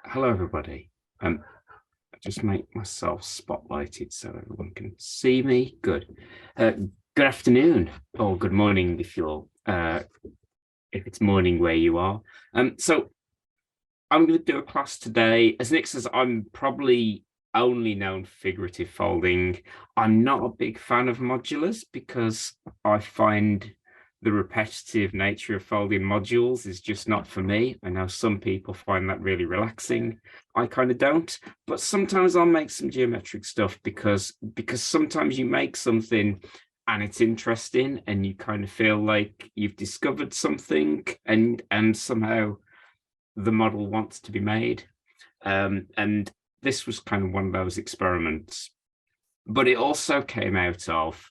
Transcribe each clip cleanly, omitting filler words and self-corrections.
Hello, everybody. I just make myself spotlighted so everyone can see me. Good. Good afternoon or good morning if it's morning where you are. So I'm going to do a class today. As Nick says, I'm probably only known for figurative folding. I'm not a big fan of modulars because I find the repetitive nature of folding modules is just not for me. I know some people find that really relaxing. I kind of don't, but sometimes I'll make some geometric stuff because sometimes you make something and it's interesting and you kind of feel like you've discovered something and somehow the model wants to be made. And this was kind of one of those experiments, but it also came out of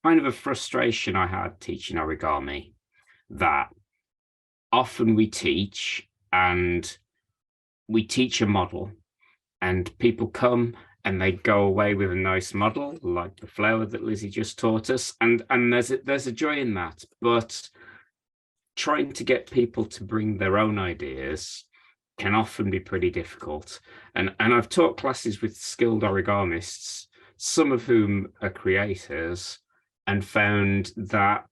kind of a frustration I had teaching origami, that often we teach a model and people come and they go away with a nice model like the flower that Lizzie just taught us, and there's a joy in that, but trying to get people to bring their own ideas can often be pretty difficult. And I've taught classes with skilled origamists, some of whom are creators, and found that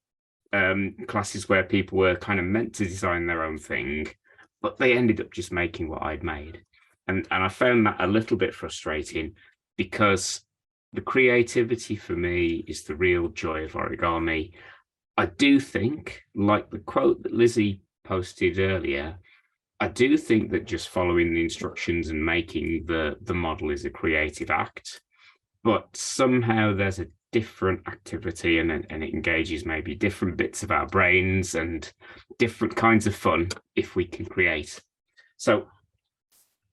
classes where people were kind of meant to design their own thing, but they ended up just making what I'd made. And I found that a little bit frustrating because the creativity for me is the real joy of origami. I do think, like the quote that Lizzie posted earlier, I do think that just following the instructions and making the model is a creative act, but somehow there's a different activity and it engages maybe different bits of our brains and different kinds of fun if we can create. So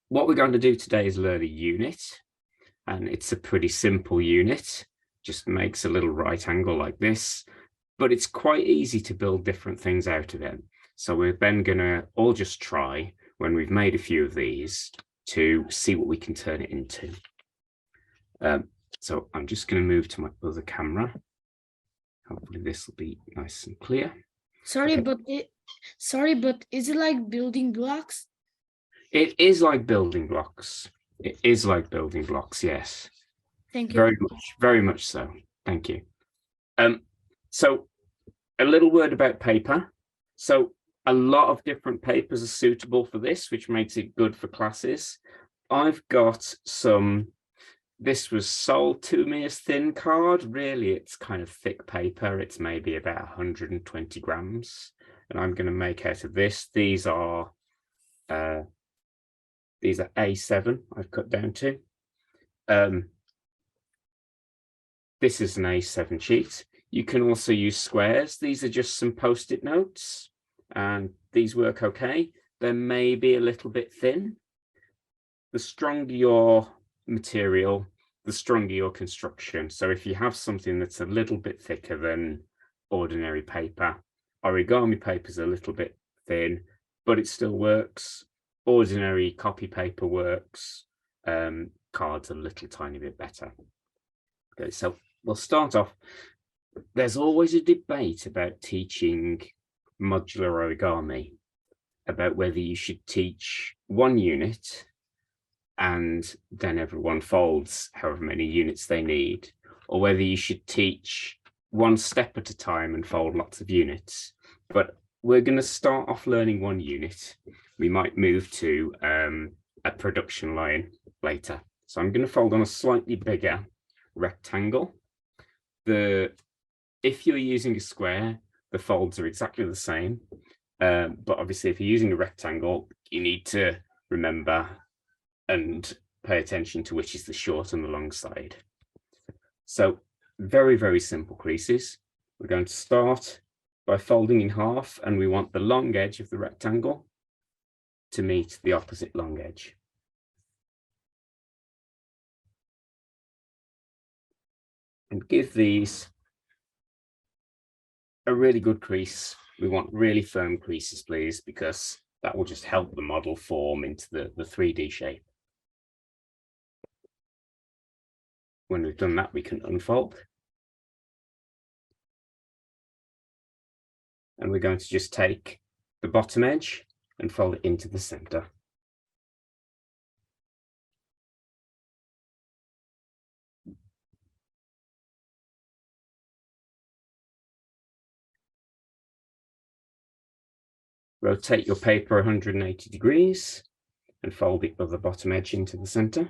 what we're going to do today is learn a unit, and it's a pretty simple unit, just makes a little right angle like this, but it's quite easy to build different things out of it. So we're then going to all just try, when we've made a few of these, to see what we can turn it into. So I'm just going to move to my other camera. Hopefully this will be nice and clear. Sorry, Okay. but is it like building blocks? It is like building blocks. It is like building blocks, yes. Thank you. Very much so. Thank you. So a little word about paper. So a lot of different papers are suitable for this, which makes it good for classes. I've got some, this was sold to me as thin card. Really, it's kind of thick paper. It's maybe about 120 grams. And I'm going to make out of this. These are A7 I've cut down to. This is an A7 sheet. You can also use squares. These are just some post-it notes, and these work okay. They're maybe a little bit thin. The stronger your material, the stronger your construction. So if you have something that's a little bit thicker than ordinary paper, origami paper is a little bit thin, but it still works. Ordinary copy paper works. Cards a little tiny bit better. Okay, so we'll start off. There's always a debate about teaching modular origami, about whether you should teach one unit and then everyone folds however many units they need, or whether you should teach one step at a time and fold lots of units. But we're going to start off learning one unit. We might move to a production line later. So I'm going to fold on a slightly bigger rectangle. If you're using a square, the folds are exactly the same. But obviously, if you're using a rectangle, you need to remember and pay attention to which is the short and the long side. So very, very simple creases. We're going to start by folding in half, and we want the long edge of the rectangle to meet the opposite long edge. And give these a really good crease. We want really firm creases, please, because that will just help the model form into the 3D shape. When we've done that, we can unfold. And we're going to just take the bottom edge and fold it into the center. Rotate your paper 180 degrees and fold the other bottom edge into the center.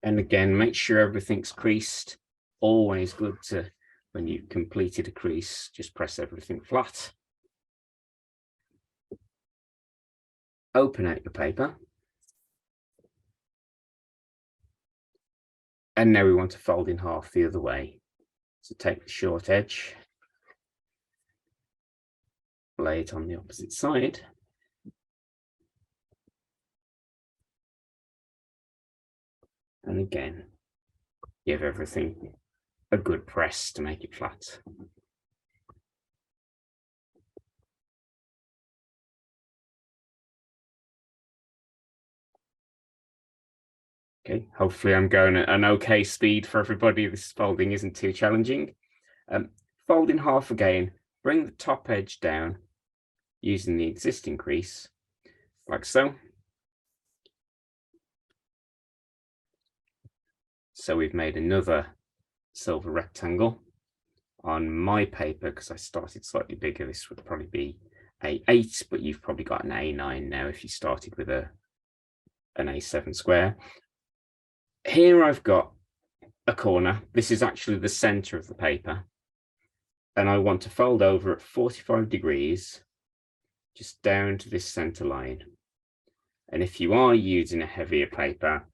And again, make sure everything's creased. Always good to, when you've completed a crease, just press everything flat. Open out your paper. And now we want to fold in half the other way. So take the short edge, lay it on the opposite side. And again, give everything a good press to make it flat. Okay, hopefully I'm going at an okay speed for everybody. This folding isn't too challenging. Fold in half again, bring the top edge down using the existing crease, like so. So we've made another silver rectangle. On my paper, because I started slightly bigger, this would probably be A8, but you've probably got an A9 now if you started with an A7 square. Here I've got a corner. This is actually the center of the paper. And I want to fold over at 45 degrees, just down to this center line. And if you are using a heavier paper,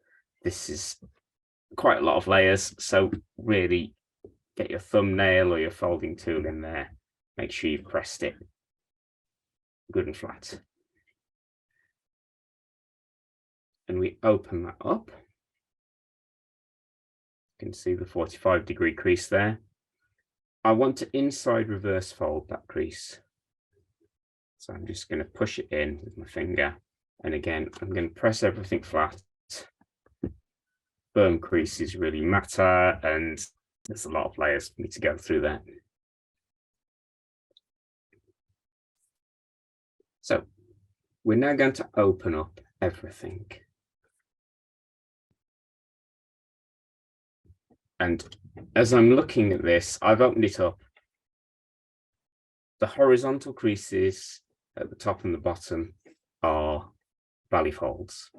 this is quite a lot of layers. So really get your thumbnail or your folding tool in there. Make sure you've pressed it good and flat. And we open that up. You can see the 45-degree crease there. I want to inside reverse fold that crease. So I'm just going to push it in with my finger. And again, I'm going to press everything flat. Firm creases really matter, and there's a lot of layers for me to go through that. So we're now going to open up everything. And as I'm looking at this, I've opened it up. The horizontal creases at the top and the bottom are valley folds.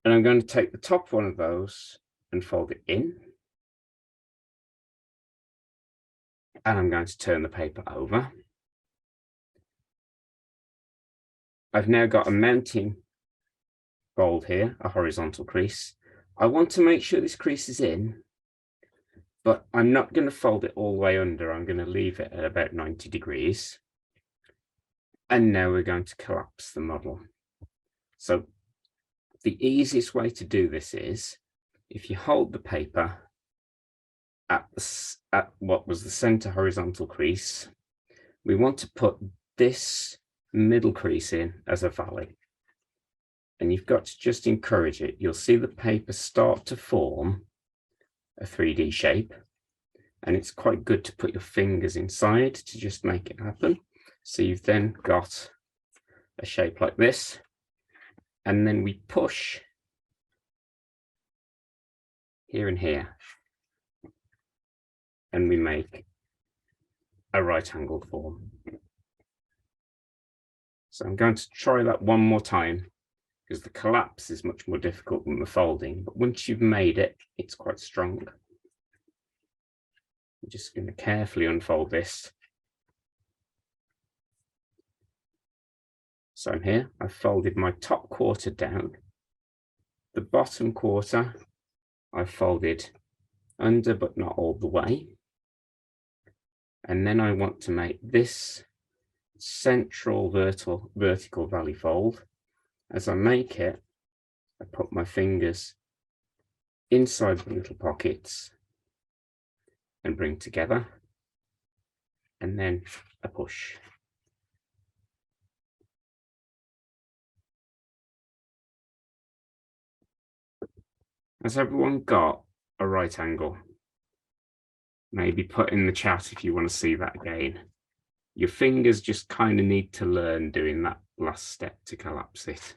And I'm going to take the top one of those and fold it in. And I'm going to turn the paper over. I've now got a mounting fold here, a horizontal crease. I want to make sure this crease is in, but I'm not going to fold it all the way under. I'm going to leave it at about 90 degrees. And now we're going to collapse the model. So the easiest way to do this is, if you hold the paper at what was the center horizontal crease, we want to put this middle crease in as a valley. And you've got to just encourage it. You'll see the paper start to form a 3D shape. And it's quite good to put your fingers inside to just make it happen. So you've then got a shape like this. And then we push here and here. And we make a right-angled form. So I'm going to try that one more time, because the collapse is much more difficult than the folding. But once you've made it, it's quite strong. I'm just going to carefully unfold this. So I'm here, I've folded my top quarter down. The bottom quarter, I've folded under, but not all the way. And then I want to make this central vertical valley fold. As I make it, I put my fingers inside the little pockets and bring together, and then a push. Has everyone got a right angle? Maybe put in the chat if you want to see that again. Your fingers just kind of need to learn doing that last step to collapse it.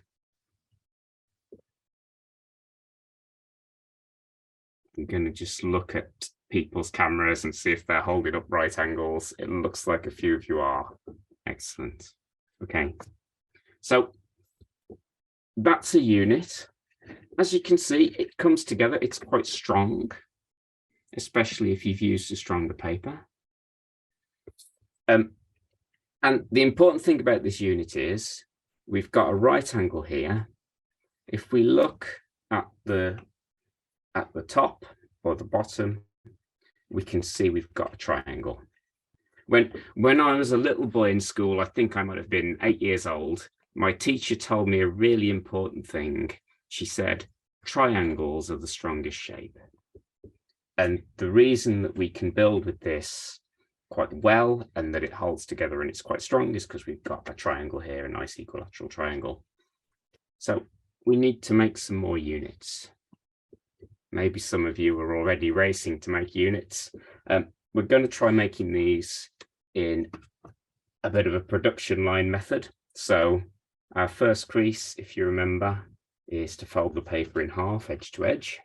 I'm going to just look at people's cameras and see if they're holding up right angles. It looks like a few of you are. Excellent. Okay. So that's a unit. As you can see, it comes together. It's quite strong, especially if you've used a stronger paper. And the important thing about this unit is we've got a right angle here. If we look at the top or the bottom, we can see we've got a triangle. When I was a little boy in school, I think I might have been 8 years old, my teacher told me a really important thing. She said, triangles are the strongest shape. And the reason that we can build with this quite well and that it holds together and it's quite strong is because we've got a triangle here, a nice equilateral triangle. So we need to make some more units. Maybe some of you are already racing to make units. We're going to try making these in a bit of a production line method. So our first crease, if you remember, is to fold the paper in half, edge to edge.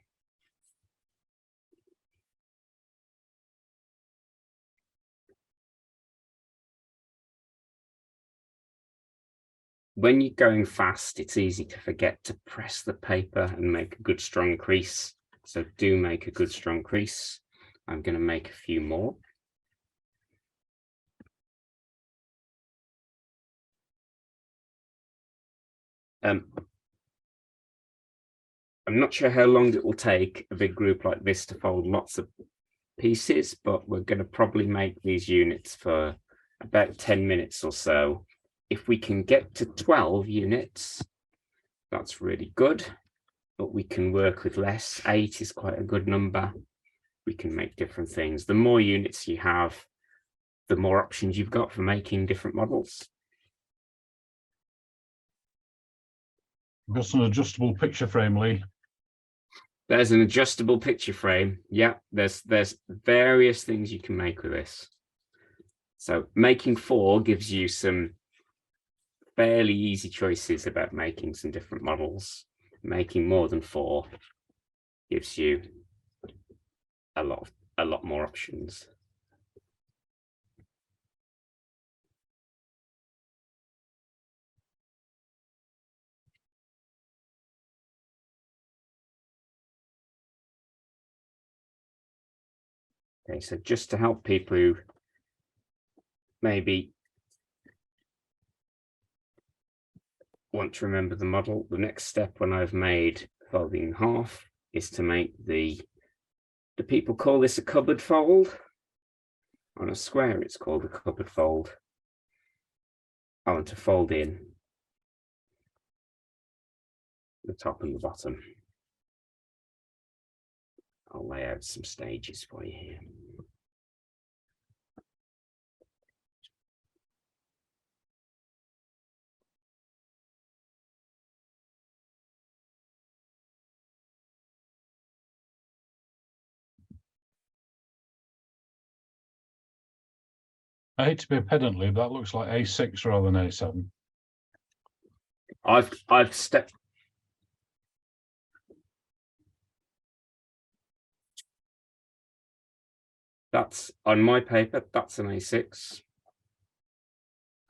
When you're going fast, it's easy to forget to press the paper and make a good strong crease. So do make a good strong crease. I'm going to make a few more. I'm not sure how long it will take a big group like this to fold lots of pieces, but we're going to probably make these units for about 10 minutes or so. If we can get to 12 units, that's really good, but we can work with less. 8 is quite a good number. We can make different things. The more units you have, the more options you've got for making different models. We've got an adjustable picture frame, Lee. There's an adjustable picture frame. Yeah, there's various things you can make with this. So making 4 gives you some fairly easy choices about making some different models. Making more than 4 gives you a lot more options. Okay, so just to help people who maybe want to remember the model, the next step when I've made folding in half is to make the people call this a cupboard fold. On a square, it's called a cupboard fold. I want to fold in the top and the bottom. I'll lay out some stages for you here. I hate to be a pedant, Lee, but that looks like A6 rather than A7. I've stepped. That's on my paper, that's an A6.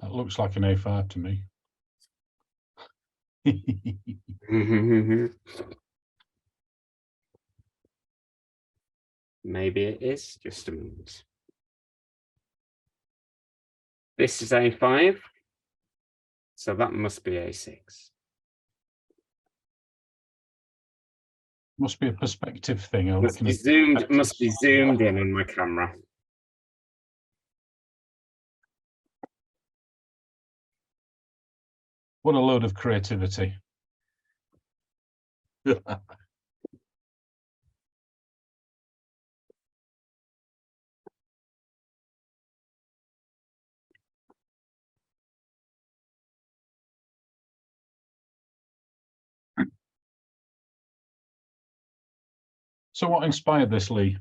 That looks like an A5 to me. Maybe it is, just a moment. This is A5, so that must be A6. Must be a perspective thing. Must be zoomed in on my camera. What a load of creativity. So what inspired this, Lee?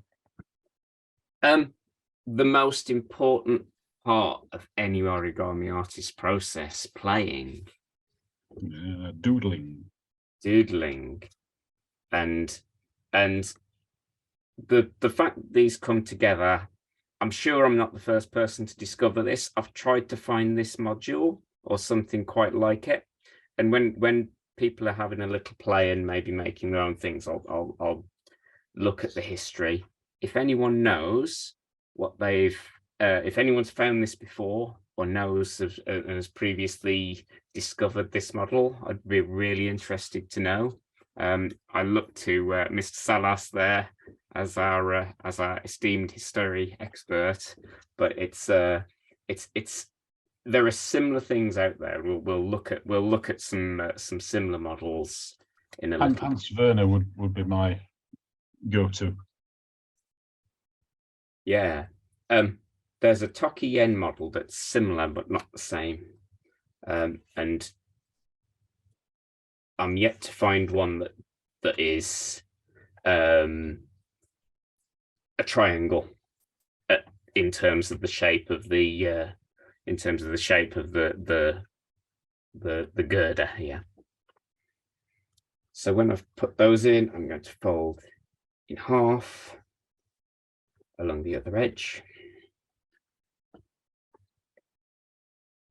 The most important part of any origami artist process, playing. Doodling. Doodling. And the fact that these come together, I'm sure I'm not the first person to discover this. I've tried to find this module or something quite like it, and when people are having a little play and maybe making their own things, I'll look at the history. If anyone knows what they've, if anyone's found this before or knows of, has previously discovered this model, I'd be really interested to know. I look to Mr. Salas there as our esteemed history expert, but it's there are similar things out there. We'll look at some similar models in a little. Hans Werner would be my go-to. Yeah. There's a Thoki Yenn model that's similar but not the same, and I'm yet to find one that is a triangle in terms of the shape of the the girder here. So when I've put those in, I'm going to fold in half along the other edge,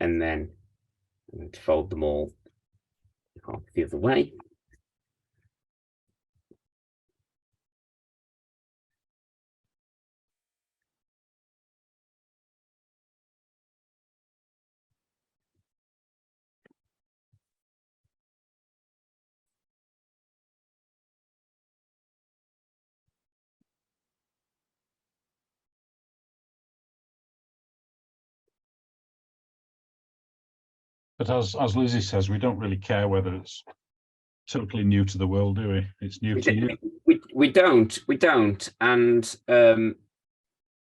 and then I'm going to fold them all half the other way. But as Lizzie says, we don't really care whether it's totally new to the world, do we? It's new to you. We don't, and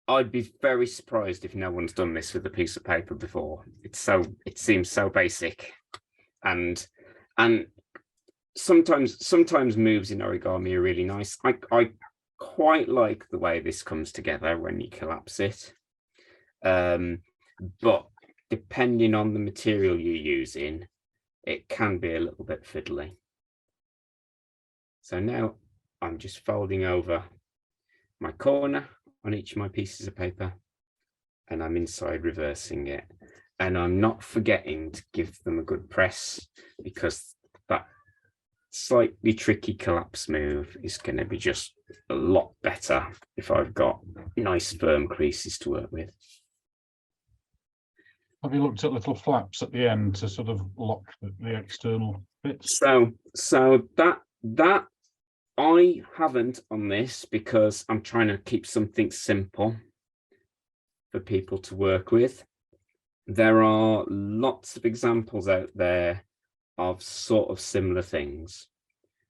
I'd be very surprised if no one's done this with a piece of paper before. It seems so basic, and sometimes moves in origami are really nice. I quite like the way this comes together when you collapse it, but depending on the material you're using, it can be a little bit fiddly. So now I'm just folding over my corner on each of my pieces of paper, and I'm inside reversing it. And I'm not forgetting to give them a good press, because that slightly tricky collapse move is going to be just a lot better if I've got nice firm creases to work with. Have you looked at little flaps at the end to sort of lock the external bits? So that I haven't on this, because I'm trying to keep something simple for people to work with. There are lots of examples out there of sort of similar things,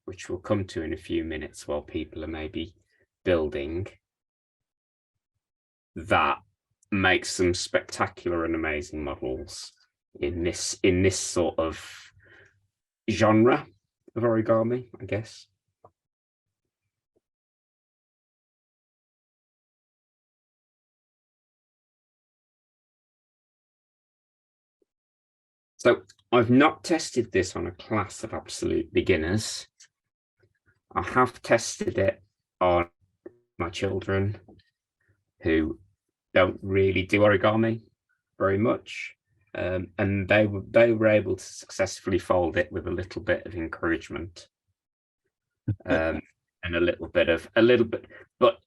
which we'll come to in a few minutes while people are maybe building, that makes some spectacular and amazing models in this sort of genre of origami, I guess. So I've not tested this on a class of absolute beginners. I have tested it on my children who don't really do origami very much, and they were able to successfully fold it with a little bit of encouragement, and a little bit, but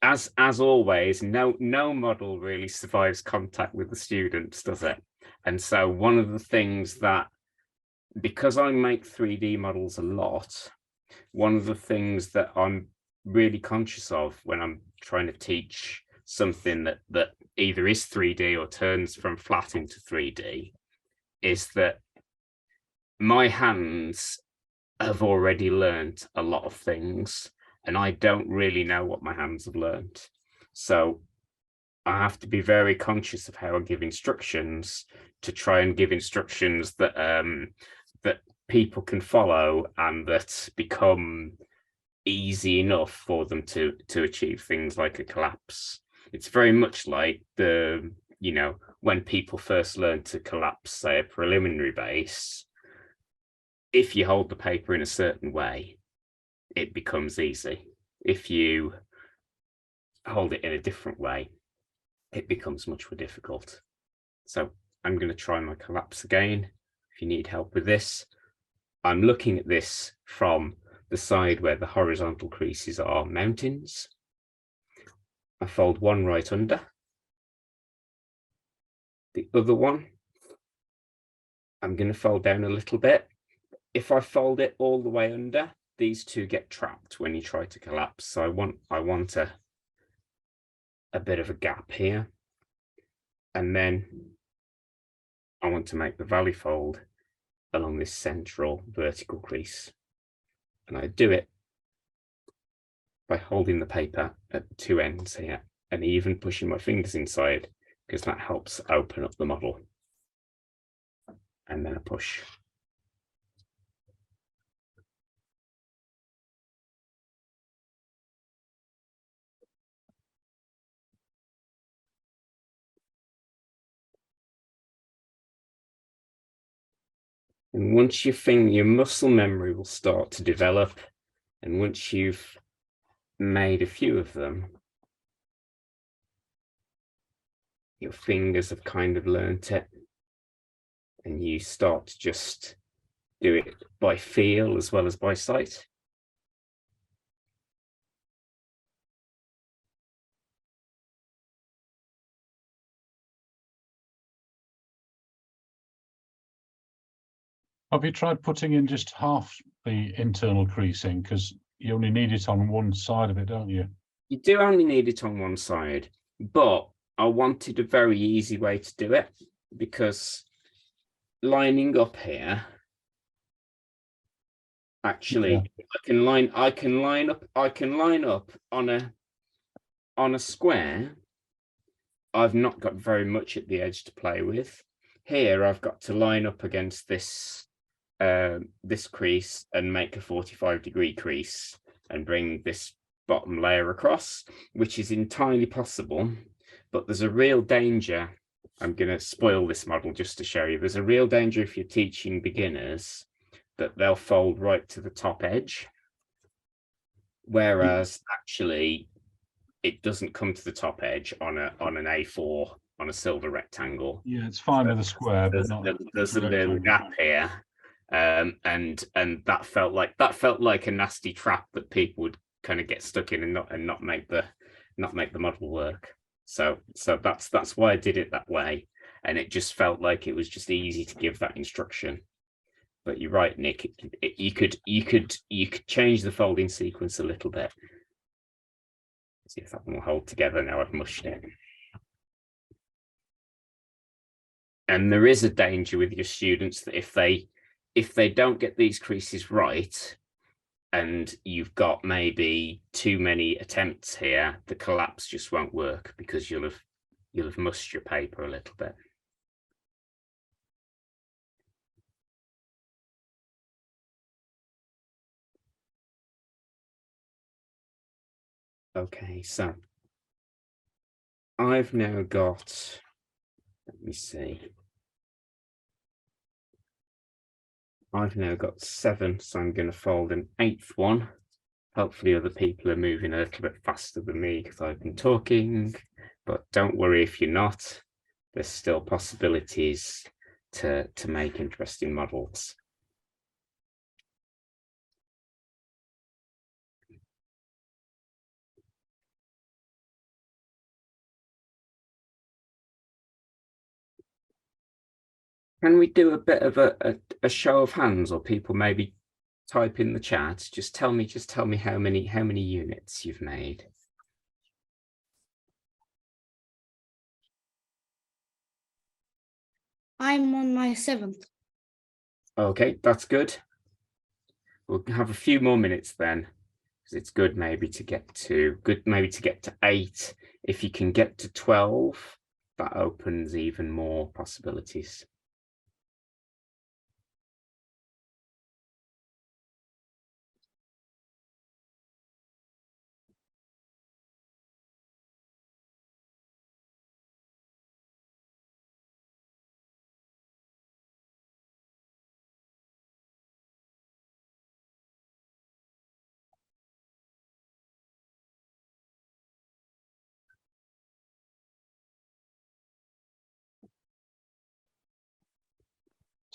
as always, no model really survives contact with the students, does it? And so one of the things that, because I make 3D models a lot, one of the things that I'm really conscious of when I'm trying to teach something that either is 3D or turns from flat into 3D is that my hands have already learned a lot of things, and I don't really know what my hands have learned. So I have to be very conscious of how I give instructions, to try and give instructions that that people can follow and that become easy enough for them to achieve things like a collapse. It's very much like the, you know, when people first learn to collapse, say, a preliminary base, if you hold the paper in a certain way, it becomes easy. If you hold it in a different way, it becomes much more difficult. So I'm going to try my collapse again. If you need help with this, I'm looking at this from the side where the horizontal creases are mountains. I fold one right under. The other one, I'm going to fold down a little bit. If I fold it all the way under, these two get trapped when you try to collapse. So I want a bit of a gap here. And then I want to make the valley fold along this central vertical crease. And I do it by holding the paper at two ends here and even pushing my fingers inside, because that helps open up the model. And then a push. And once your muscle memory will start to develop, and once you've made a few of them, your fingers have kind of learnt it, and you start to just do it by feel as well as by sight. Have you tried putting in just half the internal creasing? Because you only need it on one side of it, don't you? You do only need it on one side, but I wanted a very easy way to do it, because lining up here, actually, yeah. I can line up on a square. I've not got very much at the edge to play with. Here I've got to line up against this this crease and make a 45-degree crease and bring this bottom layer across, which is entirely possible, but there's a real danger. I'm going to spoil this model just to show you. There's a real danger if you're teaching beginners that they'll fold right to the top edge, whereas actually it doesn't come to the top edge on an A4 on a silver rectangle. Yeah, it's fine with a square, but there's a little gap here, and that felt like a nasty trap that people would kind of get stuck in and not make the model work. So that's why I did it that way, and it just felt like it was just easy to give that instruction. But you're right, Nick. You could change the folding sequence a little bit. See if that one will hold together now I've mushed it. And there is a danger with your students that if they don't get these creases right, and you've got maybe too many attempts here, the collapse just won't work, because you'll have mushed your paper a little bit. Okay, so I've now got, let me see. I've now got 7, so I'm going to fold an 8th one. Hopefully other people are moving a little bit faster than me because I've been talking, but don't worry if you're not. There's still possibilities to make interesting models. Can we do a bit of a show of hands, or people maybe type in the chat? Just tell me how many units you've made. I'm on my 7th. Okay, that's good. We'll have a few more minutes then, because it's good maybe to get to 8. If you can get to 12, that opens even more possibilities.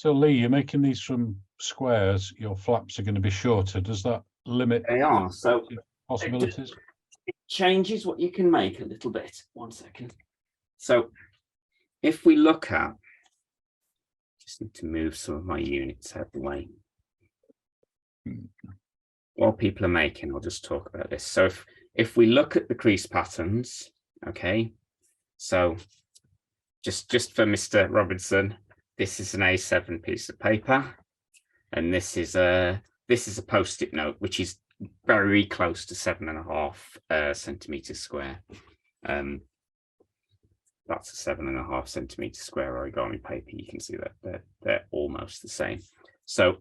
So Lee, you're making these from squares. Your flaps are going to be shorter. Does that limit They are. So possibilities? it changes what you can make a little bit. 1 second. So if we look at, just need to move some of my units out of the way. While people are making, I'll just talk about this. So if we look at the crease patterns, okay, so just for Mr. Robinson, this is an A7 piece of paper, and this is a post-it note, which is very close to 7.5 centimeters square. That's a 7.5 centimeter square origami paper. You can see that they're almost the same. So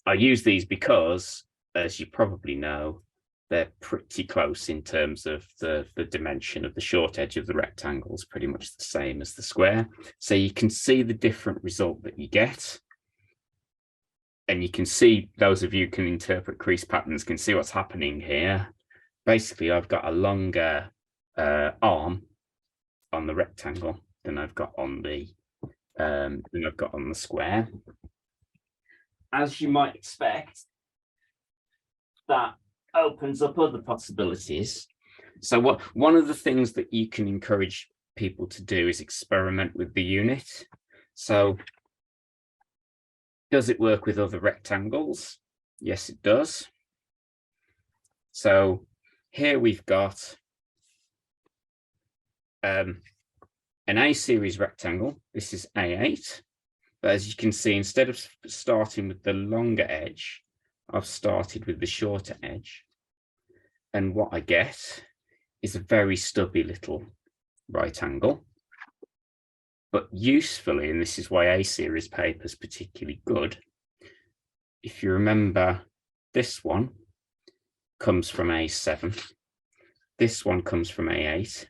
I use these because, as you probably know, they're pretty close in terms of the dimension of the short edge of the rectangle is pretty much the same as the square. So you can see the different result that you get. And you can see, those of you who can interpret crease patterns can see what's happening here. Basically, I've got a longer arm on the rectangle than I've got on the square. As you might expect, that opens up other possibilities. So one of the things that you can encourage people to do is experiment with the unit. So does it work with other rectangles? Yes, it does. So here we've got an A series rectangle. This is A8. But as you can see, instead of starting with the longer edge, I've started with the shorter edge. And what I get is a very stubby little right angle. But usefully, and this is why A series paper is particularly good, if you remember, this one comes from A7, this one comes from A8,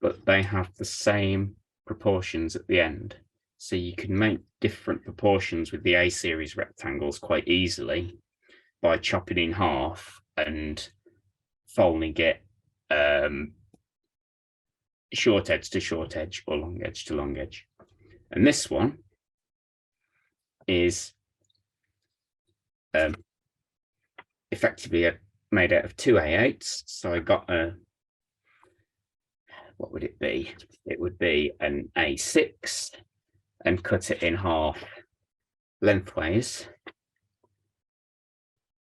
but they have the same proportions at the end. So you can make different proportions with the A series rectangles quite easily by chopping in half and folding it short edge to short edge or long edge to long edge. And this one is effectively made out of 2 A8s. So I got a, what would it be? It would be an A6 and cut it in half lengthways.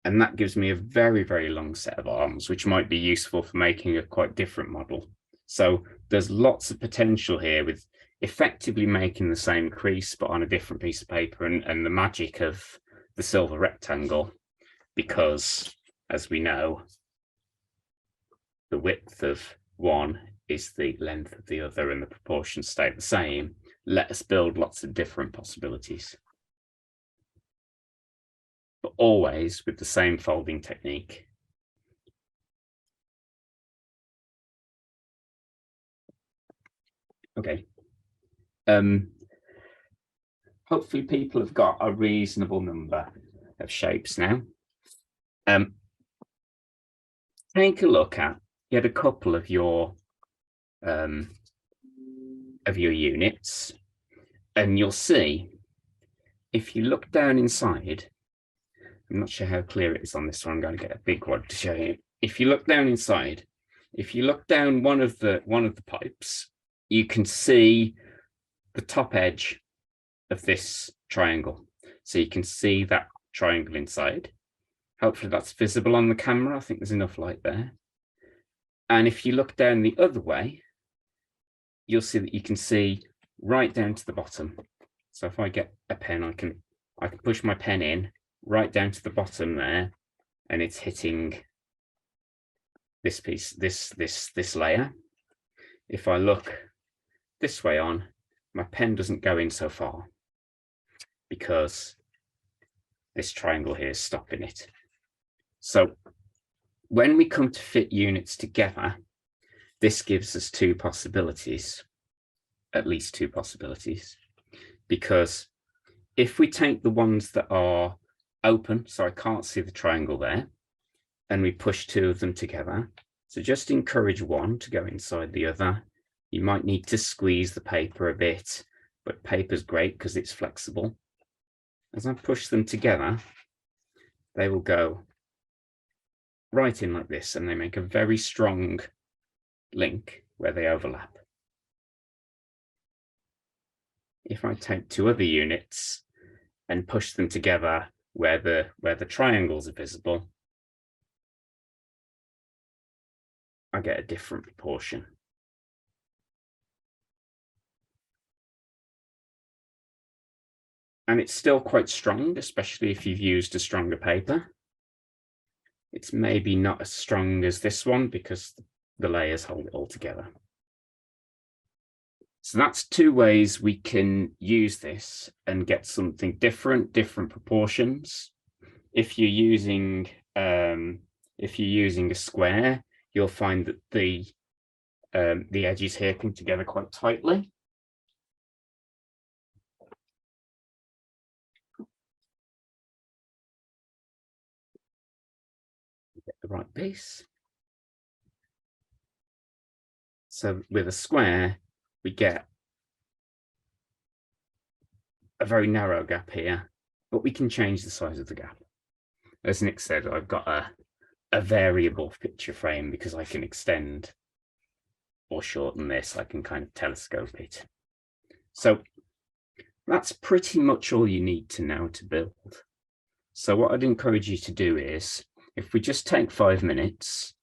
And that gives me a very, very long set of arms, which might be useful for making a quite different model. So there's lots of potential here with effectively making the same crease, but on a different piece of paper, and the magic of the silver rectangle, because as we know, the width of one is the length of the other and the proportions stay the same. Let us build lots of different possibilities, but always with the same folding technique. Okay. Hopefully people have got a reasonable number of shapes now. Take a look at, you had a couple of your units, and you'll see, if you look down inside, I'm not sure how clear it is on this one, I'm going to get a big one to show you. If you look down inside, if you look down one of the pipes, you can see the top edge of this triangle. So you can see that triangle inside. Hopefully that's visible on the camera. I think there's enough light there. And if you look down the other way, you'll see that you can see right down to the bottom. So if I get a pen, I can push my pen in right down to the bottom there, and it's hitting this piece, this layer. If I look this way on, my pen doesn't go in so far because this triangle here is stopping it. So when we come to fit units together, this gives us two possibilities, at least two possibilities, because if we take the ones that are open, so I can't see the triangle there, and we push two of them together, so just encourage one to go inside the other. You might need to squeeze the paper a bit, but paper's great because it's flexible. As I push them together, they will go right in like this, and they make a very strong link where they overlap. If I take two other units and push them together where the triangles are visible, I get a different proportion. And it's still quite strong, especially if you've used a stronger paper. It's maybe not as strong as this one because the layers hold it all together. So that's two ways we can use this and get something different proportions. If you're using a square, you'll find that the edges here come together quite tightly. Get the right piece. So with a square, we get a very narrow gap here, but we can change the size of the gap. As Nick said, I've got a variable picture frame because I can extend or shorten this. I can kind of telescope it. So that's pretty much all you need to know to build. So what I'd encourage you to do is, if we just take 5 minutes,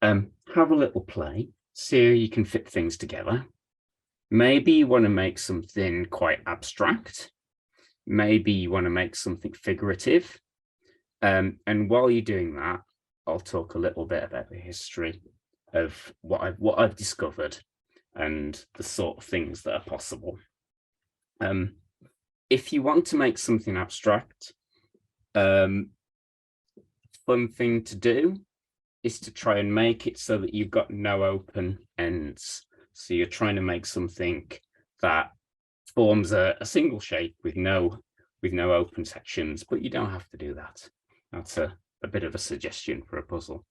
have a little play, see how you can fit things together. Maybe you want to make something quite abstract. Maybe you want to make something figurative. And while you're doing that, I'll talk a little bit about the history of what I've discovered and the sort of things that are possible. If you want to make something abstract, fun thing to do is to try and make it so that you've got no open ends. So you're trying to make something that forms a single shape with no open sections, but you don't have to do that. That's a bit of a suggestion for a puzzle.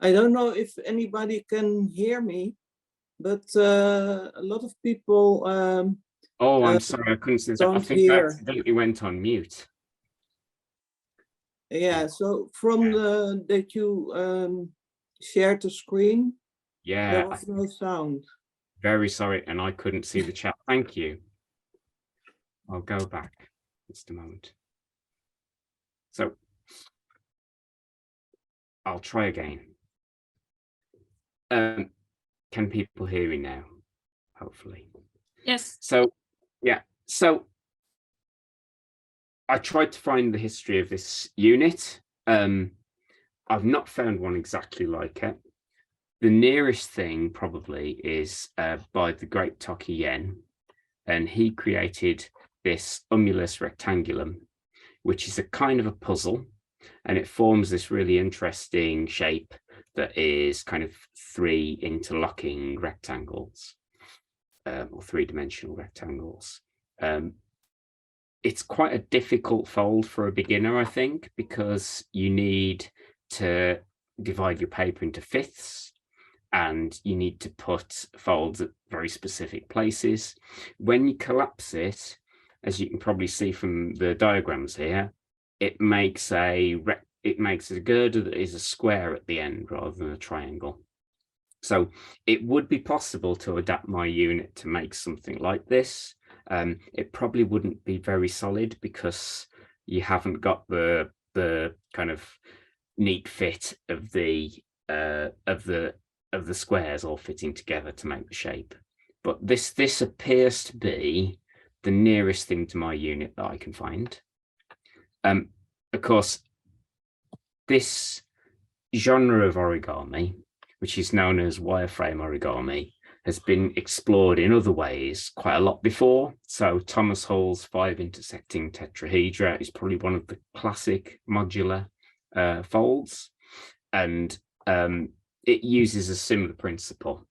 I don't know if anybody can hear me, but a lot of people Oh, I'm sorry, I couldn't see that. I don't think I hear. accidentally went on mute. Yeah, so from the that you shared the screen, Yeah, there was no sound. very sorry, and I couldn't see the chat. Thank you. I'll go back just a moment. So I'll try again. Can people hear me now? Hopefully. Yes. So, yeah. So I tried to find the history of this unit. I've not found one exactly like it. The nearest thing probably is by the great Thoki Yenn, and he created this umulius rectangulum, which is a kind of a puzzle, and it forms this really interesting shape that is kind of 3 interlocking rectangles, or 3-dimensional rectangles. It's quite a difficult fold for a beginner, I think, because you need to divide your paper into fifths, and you need to put folds at very specific places. When you collapse it, as you can probably see from the diagrams here, it makes a girder that is a square at the end rather than a triangle. So it would be possible to adapt my unit to make something like this. It probably wouldn't be very solid because you haven't got the kind of neat fit of the squares all fitting together to make the shape. But this appears to be the nearest thing to my unit that I can find. Of course, this genre of origami, which is known as wireframe origami, has been explored in other ways quite a lot before. So Thomas Hall's 5 intersecting tetrahedra is probably one of the classic modular folds, and it uses a similar principle,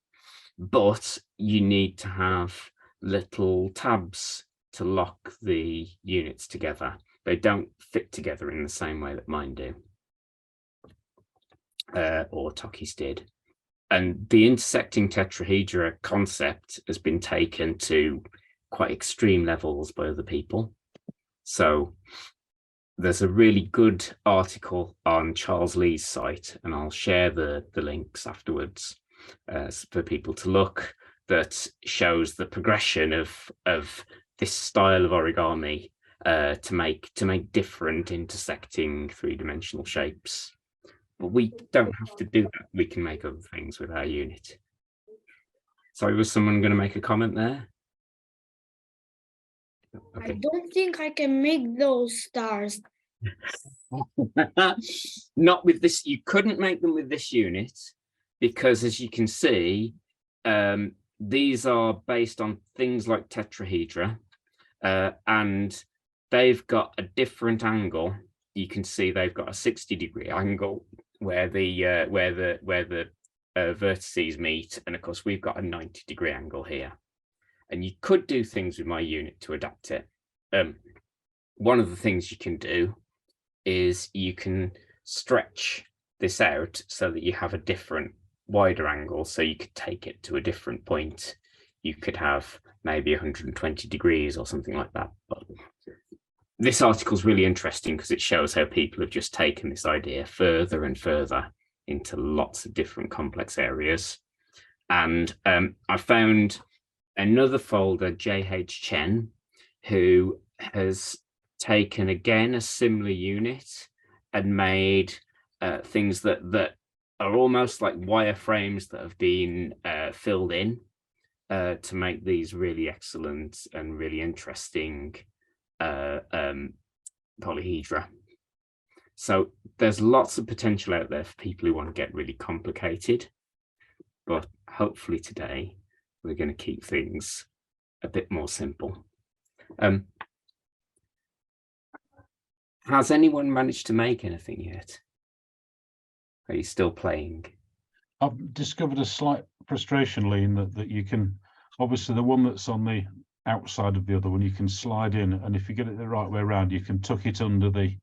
but you need to have little tabs to lock the units together. They don't fit together in the same way that mine do, or Thoki's did. And the intersecting tetrahedra concept has been taken to quite extreme levels by other people. So there's a really good article on Charles Lee's site, and I'll share the links afterwards for people to look, that shows the progression of this style of origami to make different intersecting 3-dimensional shapes. But we don't have to do that. We can make other things with our unit. Sorry, was someone going to make a comment there? Okay. I don't think I can make those stars. Not with this. You couldn't make them with this unit because, as you can see, these are based on things like tetrahedra, and they've got a different angle. You can see they've got a 60-degree angle where the vertices meet, and of course we've got a 90-degree angle here. And you could do things with my unit to adapt it. One of the things you can do is you can stretch this out so that you have a different, wider angle, so you could take it to a different point. You could have maybe 120 degrees or something like that. But this article is really interesting because it shows how people have just taken this idea further and further into lots of different complex areas. And I found another folder, J.H. Chen, who has taken again a similar unit and made things that are almost like wireframes that have been filled in to make these really excellent and really interesting polyhedra. So there's lots of potential out there for people who want to get really complicated, but hopefully today we're going to keep things a bit more simple. Has anyone managed to make anything yet? Are you still playing? I've discovered a slight frustration, Lean, that you can, obviously the one that's on the outside of the other one, you can slide in, and if you get it the right way around, you can tuck it under the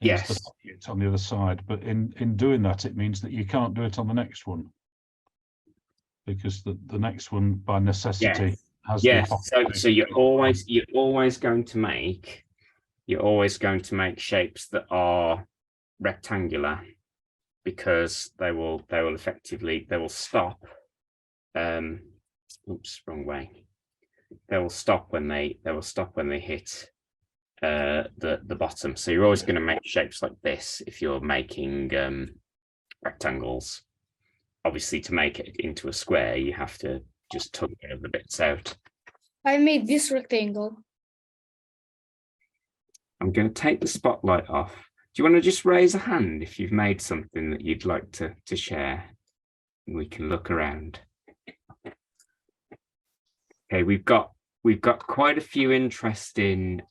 It's the Yes. pocket on the other side, but in doing that, it means that you can't do it on the next one, because the next one by necessity Yes. has the Yes. pocket. So you're always going to make shapes that are rectangular, because they will effectively stop. Oops, wrong way. They will stop when they hit the bottom. So you're always going to make shapes like this if you're making rectangles. Obviously, to make it into a square, you have to just tug one of the bits out. I made this rectangle. I'm going to take the spotlight off. Do you want to just raise a hand if you've made something that you'd like to share? And we can look around. Okay, we've got quite a few interesting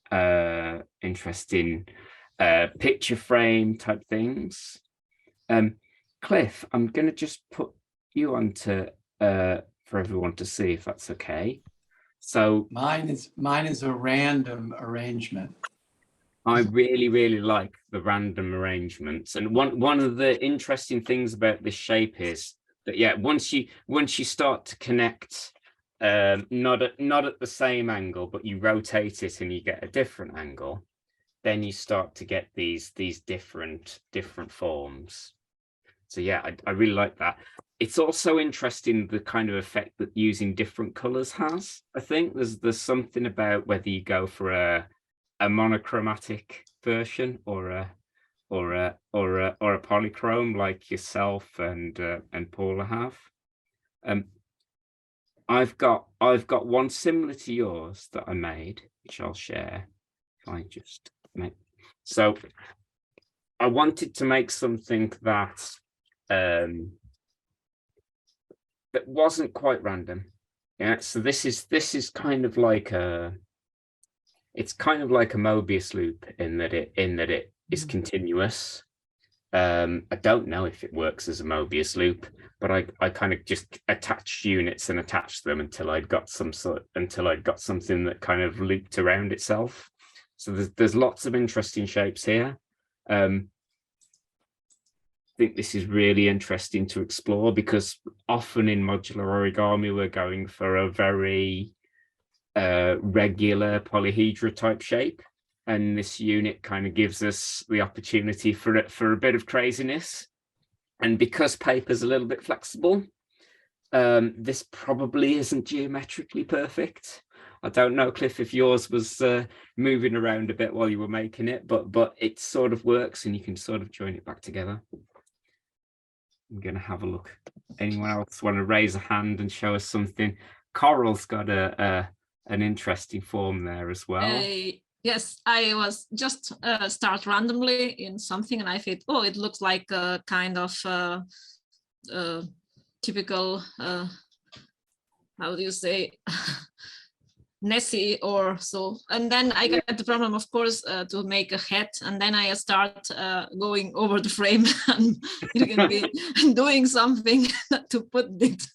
picture frame type things. Cliff, I'm going to just put you onto for everyone to see, if that's okay. So mine is a random arrangement. I really like the random arrangements, and one of the interesting things about this shape is that, yeah, once you start to connect, not at the same angle, but you rotate it and you get a different angle, then you start to get these different forms. So yeah, I really like that. It's also interesting the kind of effect that using different colors has. I think there's something about whether you go for a monochromatic version or a polychrome like yourself and Paula have. I've got one similar to yours that I made, which I'll share. If I just make, so I wanted to make something that that wasn't quite random. Yeah, so this is kind of like it's kind of like a Mobius loop in that it is continuous. I don't know if it works as a Mobius loop, but I kind of just attached units and attached them until I'd got something that kind of looped around itself. So there's lots of interesting shapes here. I think this is really interesting to explore, because often in modular origami we're going for a very regular polyhedra type shape, and this unit kind of gives us the opportunity for a bit of craziness. And because paper's a little bit flexible, this probably isn't geometrically perfect. I don't know, Cliff, if yours was moving around a bit while you were making it, but it sort of works and you can sort of join it back together. I'm going to have a look. Anyone else want to raise a hand and show us something? Coral's got an interesting form there as well. Yes, I was just start randomly in something, and I thought, oh, it looks like a kind of typical, how do you say, Nessie or so. And then I got the problem, of course, to make a head, and then I start going over the frame and you can be doing something to put it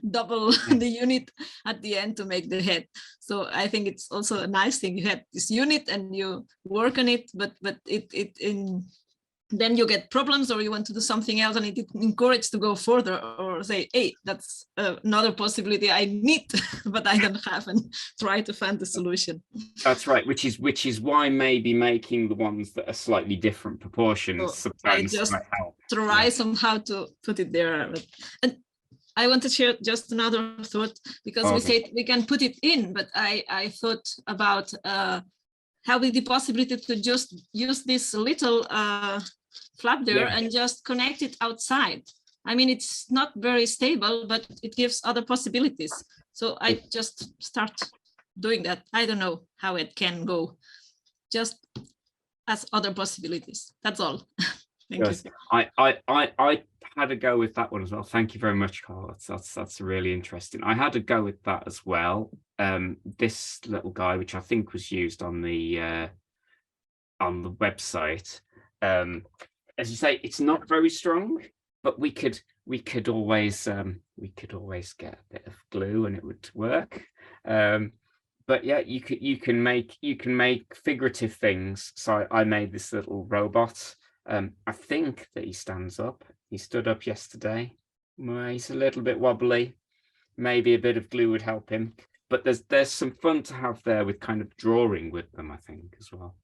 double the unit at the end to make the head. So I think it's also a nice thing. You have this unit and you work on it, but then you get problems, or you want to do something else, and it encourages to go further, or say, hey, that's another possibility I need, but I don't have, and try to find the solution. That's right, which is why maybe making the ones that are slightly different proportions So sometimes I just might help. try somehow to put it there. And I want to share just another thought, because we said we can put it in, but I thought about having the possibility to just use this little flap there and just connect it outside. I mean, it's not very stable, but it gives other possibilities. So I just start doing that. I don't know how it can go, just as other possibilities. That's all. Thank you. I had a go with that one as well. Thank you very much, Carl. That's really interesting. I had a go with that as well. This little guy, which I think was used on the website. As you say, it's not very strong, but we could always get a bit of glue and it would work. but yeah, you can make figurative things. So I made this little robot. I think that he stands up. He stood up yesterday. Well, he's a little bit wobbly. Maybe a bit of glue would help him. But there's some fun to have there with kind of drawing with them, I think, as well.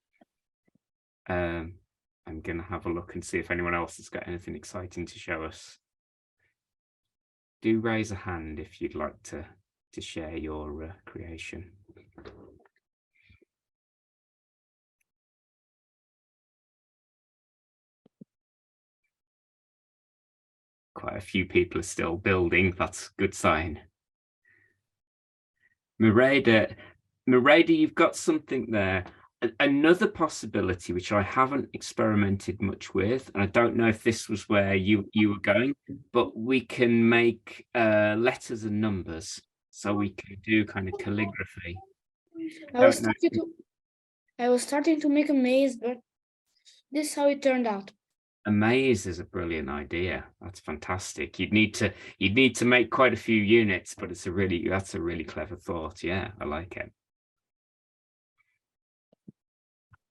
I'm gonna have a look and see if anyone else has got anything exciting to show us. Do raise a hand if you'd like to share your creation. Quite a few people are still building. That's a good sign. Mereda, you've got something there. Another possibility, which I haven't experimented much with, and I don't know if this was where you were going, but we can make letters and numbers. So we can do kind of calligraphy. I was starting to make a maze, but this is how it turned out. A maze is a brilliant idea. That's fantastic. You'd need to make quite a few units, but that's a really clever thought. Yeah, I like it.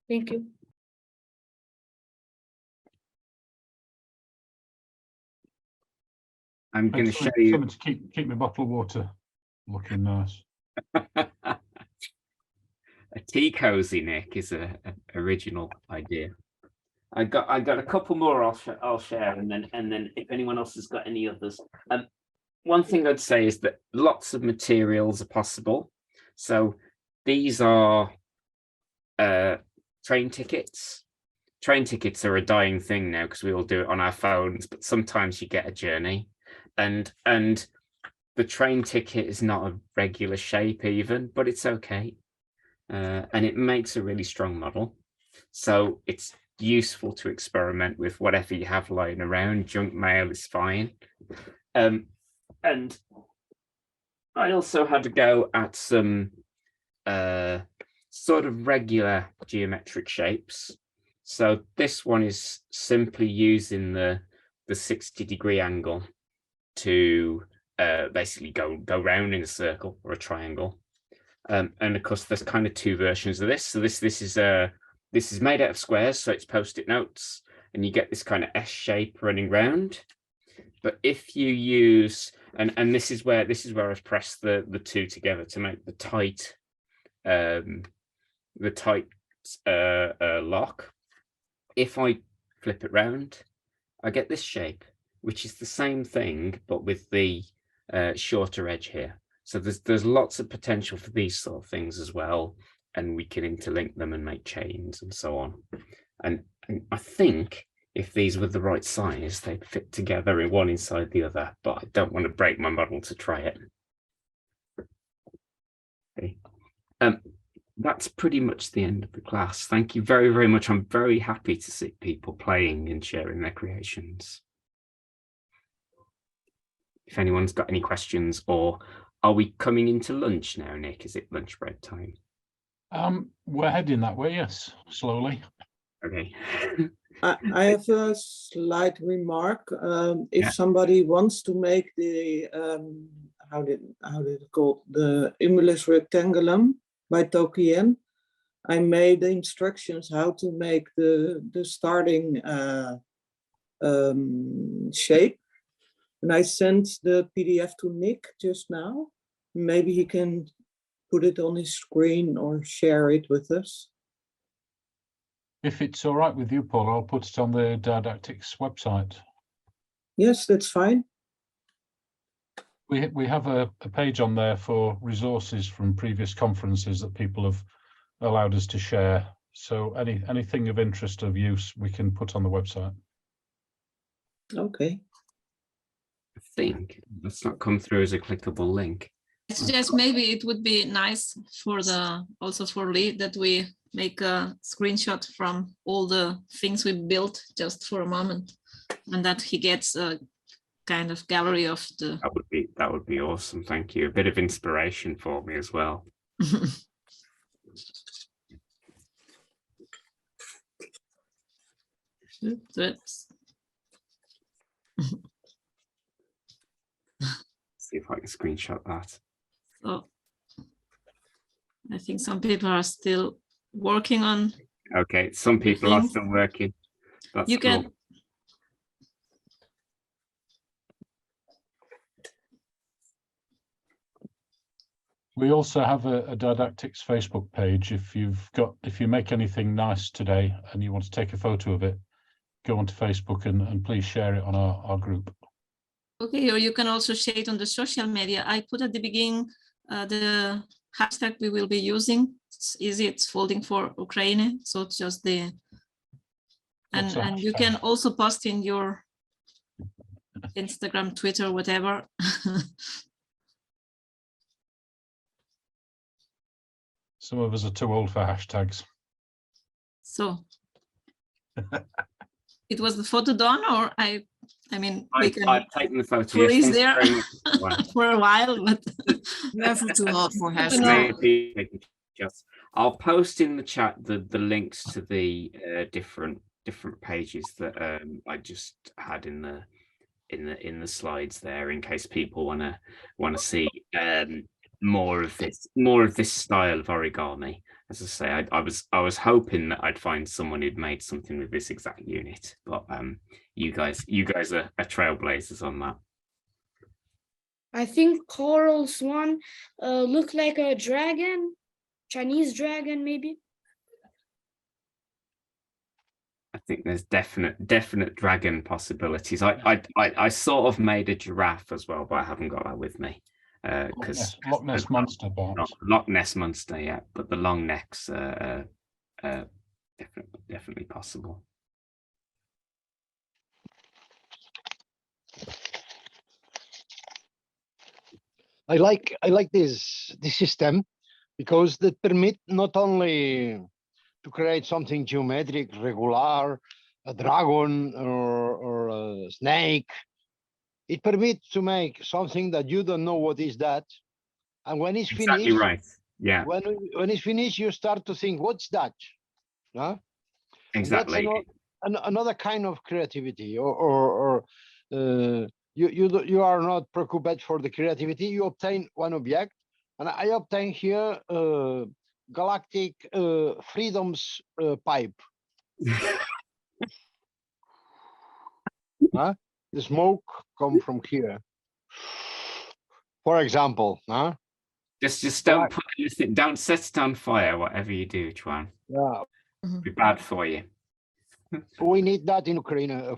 Thank you. I'm going to show you. Something to keep my bottle of water looking nice. A tea cozy, Nick, is a original idea. I got a couple more I'll share, and then if anyone else has got any others. One thing I'd say is that lots of materials are possible. So these are train tickets. Train tickets are a dying thing now because we all do it on our phones, but sometimes you get a journey, and the train ticket is not a regular shape even, but it's okay. And it makes a really strong model. So it's useful to experiment with whatever you have lying around. Junk mail is fine. And I also had to go at some sort of regular geometric shapes. So this one is simply using the 60-degree angle to basically go round in a circle or a triangle. And of course, there's kind of two versions of this. So this is made out of squares, so it's post-it notes, and you get this kind of S shape running round. But if you use, and this is where I've pressed the two together to make the tight lock. If I flip it round, I get this shape, which is the same thing but with the shorter edge here. So there's lots of potential for these sort of things as well, and we can interlink them and make chains and so on. And I think if these were the right size, they'd fit together in one inside the other, but I don't want to break my model to try it. Okay. That's pretty much the end of the class. Thank you very, very much. I'm very happy to see people playing and sharing their creations. If anyone's got any questions, or are we coming into lunch now, Nick? Is it lunch break time? We're heading that way, yes, slowly. Okay. I have a slight remark. If somebody wants to make the how did it called, the umulius rectangulum by Thoki Yenn, I made the instructions how to make the starting shape, and I sent the PDF to Nick just now. Maybe he can put it on his screen or share it with us. If it's all right with you, Paul, I'll put it on the Didactics website. Yes, that's fine. We have a page on there for resources from previous conferences that people have allowed us to share. So anything of interest of use we can put on the website. Okay. I think that's not come through as a clickable link. I suggest maybe it would be nice for also for Lee that we make a screenshot from all the things we built just for a moment, and that he gets a kind of gallery of the. That would be awesome. Thank you. A bit of inspiration for me as well. Oops. See if I can screenshot that. So I think some people are still working on. Okay, some people are things. still working. That's You cool. can. We also have a didactics Facebook page. If you make anything nice today and you want to take a photo of it, go onto Facebook and please share it on our group. Okay, or you can also share it on the social media. I put at the beginning the hashtag we will be using. It's easy, it's folding for Ukraine. So it's just the, and you can also post in your Instagram, Twitter, whatever. Some of us are too old for hashtags. So it was the photo done, or I mean, we can I've taken the photo. freeze Yes, there thank you very much. for a while, but Never too old for No. hashtags. I'll post in the chat the links to the different pages that I just had in the slides there, in case people want to see more of this style of origami. As I say, I was hoping that I'd find someone who'd made something with this exact unit, but you guys are trailblazers on that. I think Coral's one looked like a dragon, Chinese dragon, maybe. I think there's definite dragon possibilities. I sort of made a giraffe as well, but I haven't got that with me. Because Loch Ness Monster, perhaps. Loch Ness Monster, yeah, but the long necks definitely possible. I like this system because they permit not only to create something geometric, regular, a dragon or a snake. It permits to make something that you don't know what is that, and when it's Exactly finished, right. Yeah. When it's finished, you start to think, what's that? Huh? Exactly. That's another kind of creativity, or you are not preoccupied for the creativity. You obtain one object, and I obtain here galactic freedoms pipe. Huh? The smoke come from here, for example. Huh? Just don't put anything, don't set it on fire, whatever you do, Chuan. Yeah. It'll be bad for you. We need that in Ukraine.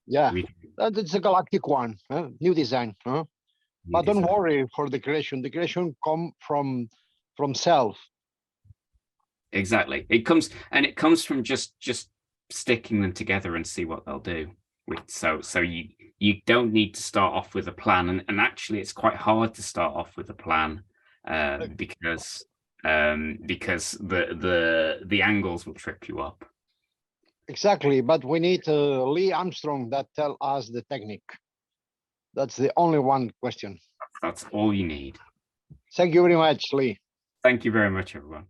Yeah, that's a galactic one, new design. But don't worry for the creation. The creation come from self. Exactly. It comes from just sticking them together and see what they'll do. So you don't need to start off with a plan, and actually it's quite hard to start off with a plan because the angles will trip you up. Exactly, but we need Lee Armstrong that tell us the technique. That's the only one question. That's all you need. Thank you very much, Lee. Thank you very much, everyone.